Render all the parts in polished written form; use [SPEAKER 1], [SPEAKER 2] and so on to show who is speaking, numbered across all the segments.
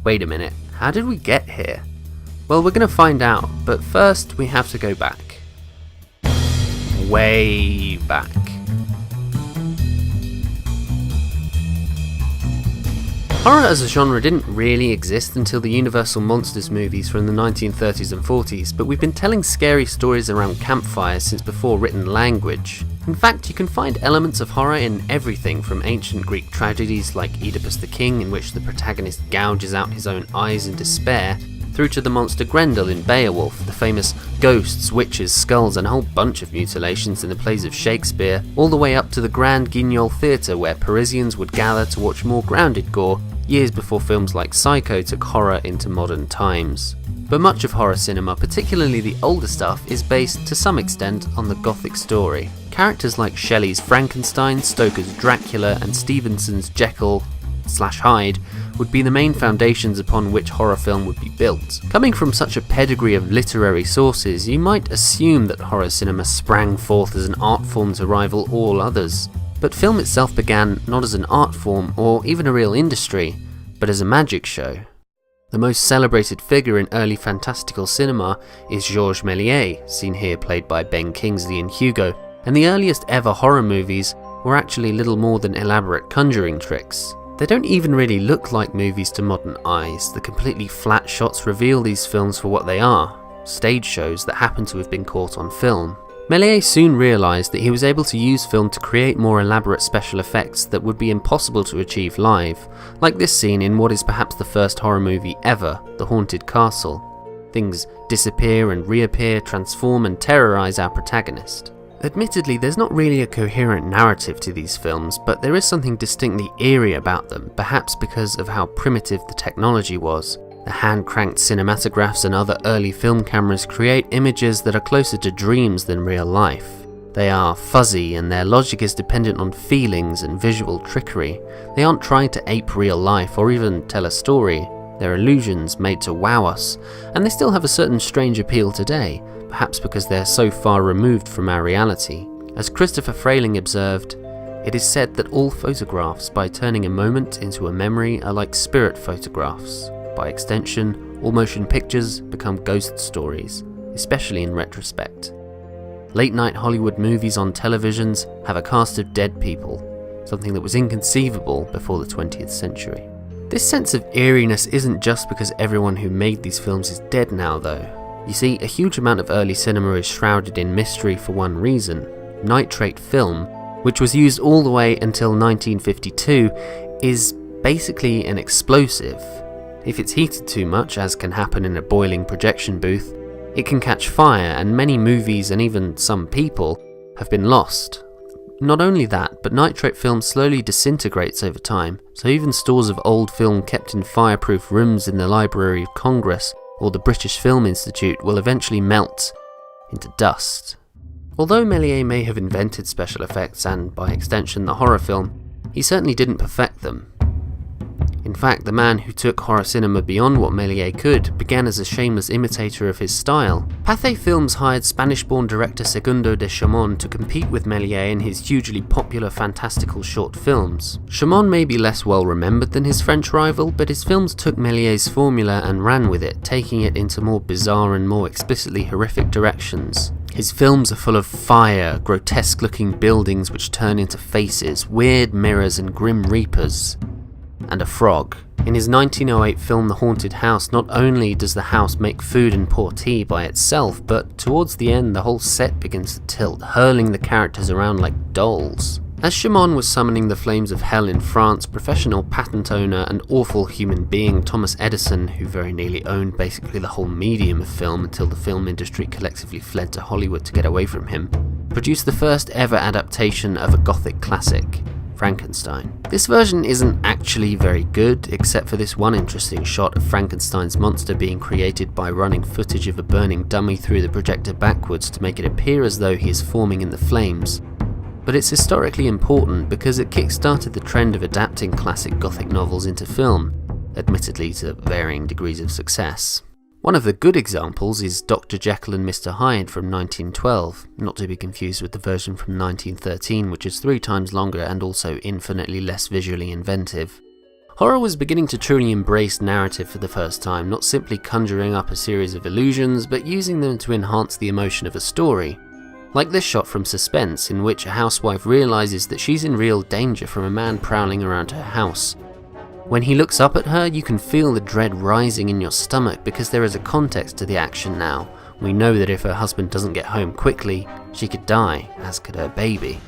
[SPEAKER 1] Wait a minute, how did we get here? Well, we're going to find out, but first we have to go back. Way back. Horror as a genre didn't really exist until the Universal Monsters movies from the 1930s and 40s, but we've been telling scary stories around campfires since before written language. In fact, you can find elements of horror in everything from ancient Greek tragedies like Oedipus the King, in which the protagonist gouges out his own eyes in despair, through to the monster Grendel in Beowulf, the famous ghosts, witches, skulls and a whole bunch of mutilations in the plays of Shakespeare, all the way up to the Grand Guignol Theatre where Parisians would gather to watch more grounded gore years before films like Psycho took horror into modern times. But much of horror cinema, particularly the older stuff, is based to some extent on the Gothic story. Characters like Shelley's Frankenstein, Stoker's Dracula and Stevenson's Jekyll / Hyde would be the main foundations upon which horror film would be built. Coming from such a pedigree of literary sources, you might assume that horror cinema sprang forth as an art form to rival all others. But film itself began not as an art form or even a real industry, but as a magic show. The most celebrated figure in early fantastical cinema is Georges Méliès, seen here played by Ben Kingsley in Hugo, and the earliest ever horror movies were actually little more than elaborate conjuring tricks. They don't even really look like movies to modern eyes. The completely flat shots reveal these films for what they are, stage shows that happen to have been caught on film. Méliès soon realised that he was able to use film to create more elaborate special effects that would be impossible to achieve live, like this scene in what is perhaps the first horror movie ever, The Haunted Castle. Things disappear and reappear, transform and terrorise our protagonist. Admittedly, there's not really a coherent narrative to these films, but there is something distinctly eerie about them, perhaps because of how primitive the technology was. The hand-cranked cinematographs and other early film cameras create images that are closer to dreams than real life. They are fuzzy and their logic is dependent on feelings and visual trickery. They aren't trying to ape real life or even tell a story. They're illusions made to wow us, and they still have a certain strange appeal today, perhaps because they're so far removed from our reality. As Christopher Frayling observed, "It is said that all photographs, by turning a moment into a memory, are like spirit photographs. By extension, all motion pictures become ghost stories, especially in retrospect. Late-night Hollywood movies on televisions have a cast of dead people, something that was inconceivable before the 20th century." This sense of eeriness isn't just because everyone who made these films is dead now, though. You see, a huge amount of early cinema is shrouded in mystery for one reason. Nitrate film, which was used all the way until 1952, is basically an explosive. If it's heated too much, as can happen in a boiling projection booth, it can catch fire, and many movies and even some people have been lost. Not only that, but nitrate film slowly disintegrates over time, so even stores of old film kept in fireproof rooms in the Library of Congress or the British Film Institute will eventually melt into dust. Although Méliès may have invented special effects and, by extension, the horror film, he certainly didn't perfect them. In fact, the man who took horror cinema beyond what Méliès could began as a shameless imitator of his style. Pathé Films hired Spanish-born director Segundo de Sherman to compete with Méliès in his hugely popular fantastical short films. Sherman may be less well remembered than his French rival, but his films took Méliès's formula and ran with it, taking it into more bizarre and more explicitly horrific directions. His films are full of fire, grotesque-looking buildings which turn into faces, weird mirrors and grim reapers, and a frog. In his 1908 film The Haunted House, not only does the house make food and pour tea by itself, but towards the end the whole set begins to tilt, hurling the characters around like dolls. As Sherman was summoning the flames of hell in France, professional patent owner and awful human being Thomas Edison, who very nearly owned basically the whole medium of film until the film industry collectively fled to Hollywood to get away from him, produced the first ever adaptation of a Gothic classic, Frankenstein. This version isn't actually very good, except for this one interesting shot of Frankenstein's monster being created by running footage of a burning dummy through the projector backwards to make it appear as though he is forming in the flames. But it's historically important because it kick-started the trend of adapting classic Gothic novels into film, admittedly to varying degrees of success. One of the good examples is Dr. Jekyll and Mr Hyde from 1912, not to be confused with the version from 1913, which is 3 times longer and also infinitely less visually inventive. Horror was beginning to truly embrace narrative for the first time, not simply conjuring up a series of illusions, but using them to enhance the emotion of a story. Like this shot from Suspense, in which a housewife realises that she's in real danger from a man prowling around her house. When he looks up at her, you can feel the dread rising in your stomach because there is a context to the action now. We know that if her husband doesn't get home quickly, she could die, as could her baby.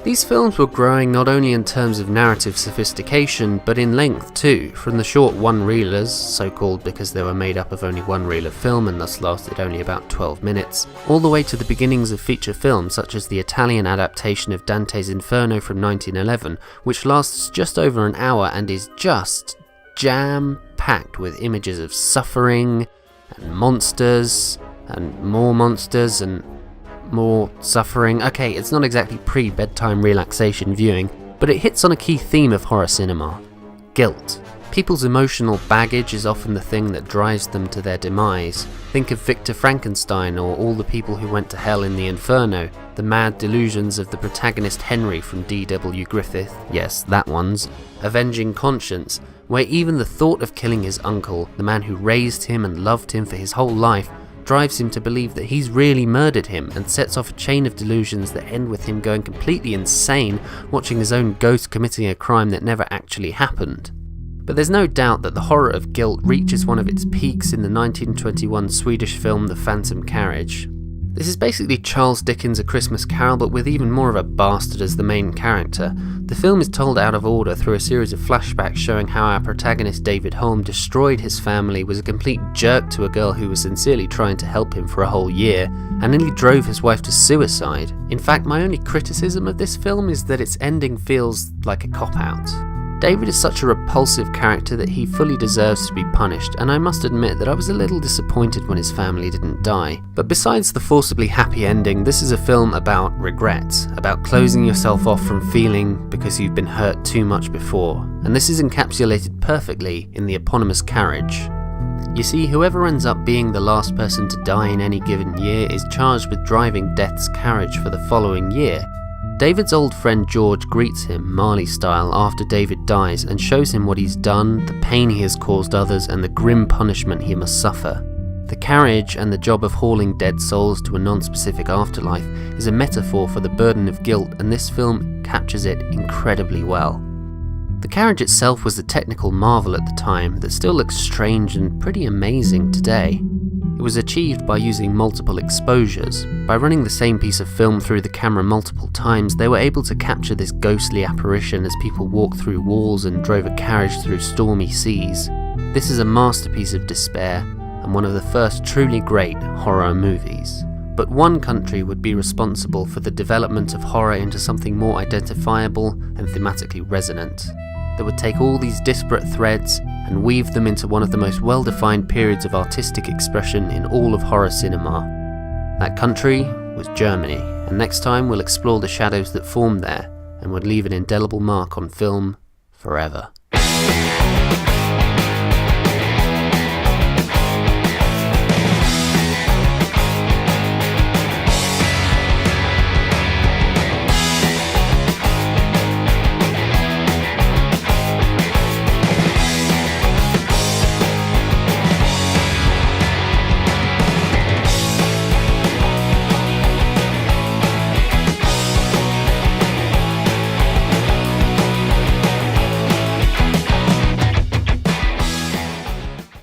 [SPEAKER 1] These films were growing not only in terms of narrative sophistication, but in length too, from the short one-reelers, so called because they were made up of only one reel of film and thus lasted only about 12 minutes, all the way to the beginnings of feature films such as the Italian adaptation of Dante's Inferno from 1911, which lasts just over an hour and is just jam-packed with images of suffering, and monsters, and more suffering. Okay, it's not exactly pre-bedtime relaxation viewing, but it hits on a key theme of horror cinema: guilt. People's emotional baggage is often the thing that drives them to their demise. Think of Victor Frankenstein or all the people who went to hell in the Inferno, the mad delusions of the protagonist Henry from D.W. Griffith, yes, that one's, Avenging Conscience, where even the thought of killing his uncle, the man who raised him and loved him for his whole life, drives him to believe that he's really murdered him and sets off a chain of delusions that end with him going completely insane, watching his own ghost committing a crime that never actually happened. But there's no doubt that the horror of guilt reaches one of its peaks in the 1921 Swedish film The Phantom Carriage. This is basically Charles Dickens' A Christmas Carol, but with even more of a bastard as the main character. The film is told out of order through a series of flashbacks showing how our protagonist David Holm destroyed his family, was a complete jerk to a girl who was sincerely trying to help him for a whole year, and nearly drove his wife to suicide. In fact, my only criticism of this film is that its ending feels like a cop-out. David is such a repulsive character that he fully deserves to be punished, and I must admit that I was a little disappointed when his family didn't die. But besides the forcibly happy ending, this is a film about regret, about closing yourself off from feeling because you've been hurt too much before, and this is encapsulated perfectly in the eponymous carriage. You see, whoever ends up being the last person to die in any given year is charged with driving death's carriage for the following year. David's old friend George greets him, Marley style, after David dies and shows him what he's done, the pain he has caused others, and the grim punishment he must suffer. The carriage and the job of hauling dead souls to a non-specific afterlife is a metaphor for the burden of guilt, and this film captures it incredibly well. The carriage itself was a technical marvel at the time that still looks strange and pretty amazing today. It was achieved by using multiple exposures. By running the same piece of film through the camera multiple times, they were able to capture this ghostly apparition as people walked through walls and drove a carriage through stormy seas. This is a masterpiece of despair, and one of the first truly great horror movies. But one country would be responsible for the development of horror into something more identifiable and thematically resonant, that would take all these disparate threads and weave them into one of the most well-defined periods of artistic expression in all of horror cinema. That country was Germany, and next time we'll explore the shadows that formed there and would leave an indelible mark on film forever.